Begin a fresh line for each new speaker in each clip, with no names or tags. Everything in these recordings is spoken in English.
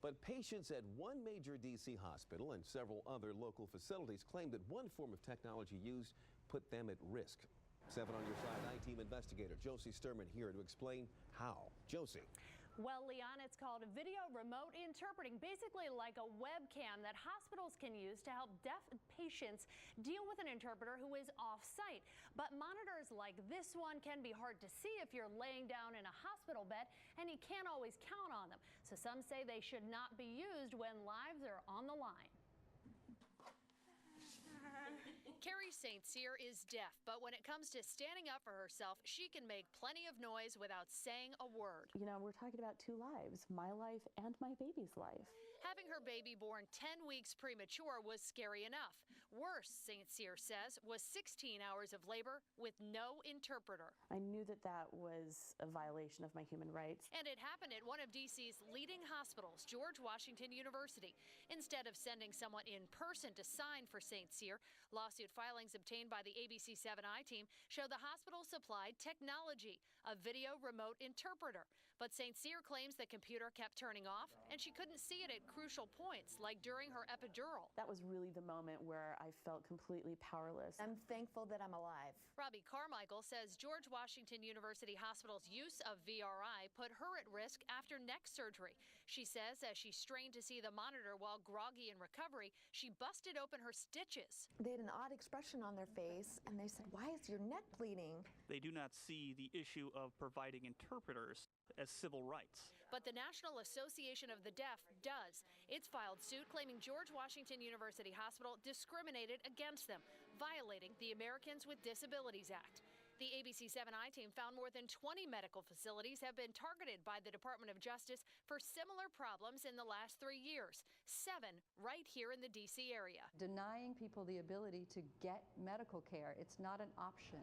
But patients at one major D.C. hospital and several other local facilities claim that one form of technology used put them at risk. 7 on your side, I-Team investigator Josie Sturman here to explain how. Josie.
Well, Leon, it's called video remote interpreting, basically like a webcam that hospitals can use to help deaf patients deal with an interpreter who is off-site. But monitors like this one can be hard to see if you're laying down in a hospital bed, and you can't always count on them. So some say they should not be used when lives are on the line.
Carrie St. Cyr is deaf, but when it comes to standing up for herself, she can make plenty of noise without saying a word.
You know, we're talking about 2 lives, my life and my baby's life.
Having her baby born 10 weeks premature was scary enough. Worse, St. Cyr says, was 16 hours of labor with no interpreter.
I knew that that was a violation of my human rights.
And it happened at one of D.C.'s leading hospitals, George Washington University. Instead of sending someone in person to sign for St. Cyr, lawsuit filings obtained by the ABC7 I-Team show the hospital supplied technology, a video remote interpreter. But St. Cyr claims the computer kept turning off and she couldn't see it at crucial points, like during her epidural.
That was really the moment where I felt completely powerless.
I'm thankful that I'm alive.
Robbie Carmichael says George Washington University Hospital's use of VRI put her at risk after neck surgery. She says as she strained to see the monitor while groggy in recovery, she busted open her stitches.
They had an odd expression on their face, and they said, "Why is your neck bleeding?"
They do not see the issue of providing interpreters as civil rights.
But the National Association of the Deaf does. It's filed suit claiming George Washington University Hospital discriminated against them, violating the Americans with Disabilities Act. The ABC7 I-Team found more than 20 medical facilities have been targeted by the Department of Justice for similar problems in the last 3 years, 7 right here in the D.C. area.
Denying people the ability to get medical care, it's not an option.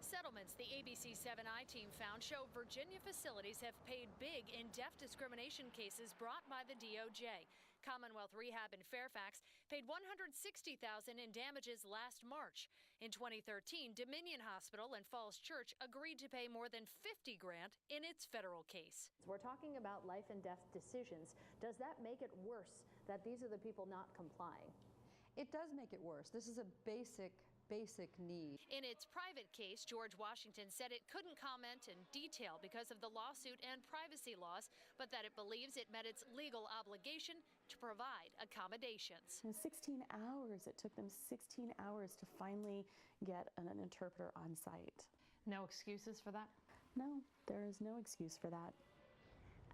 Settlements the ABC7 I-Team found show Virginia facilities have paid big in deaf discrimination cases brought by the DOJ. Commonwealth Rehab in Fairfax paid $160,000 in damages last March. In 2013, Dominion Hospital and Falls Church agreed to pay more than $50,000 in its federal case.
We're talking about life and death decisions. Does that make it worse that these are the people not complying?
It does make it worse. This is a basic need.
In its private case, George Washington said it couldn't comment in detail because of the lawsuit and privacy laws, but that it believes it met its legal obligation to provide accommodations.
In 16 hours, it took them 16 hours to finally get an interpreter on site.
No excuses for that?
No, there is no excuse for that.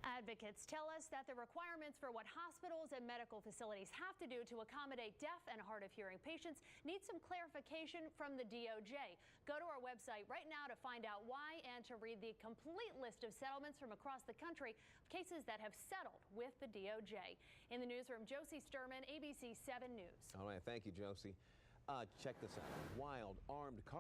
Advocates tell us that the requirements for what hospitals and medical facilities have to do to accommodate deaf and hard of hearing patients need some clarification from the DOJ. Go to our website right now to find out why and to read the complete list of settlements from across the country of cases that have settled with the DOJ. In the newsroom, Josie Sturman, ABC7 News.
All right, thank you, Josie. Check this out. Wild armed car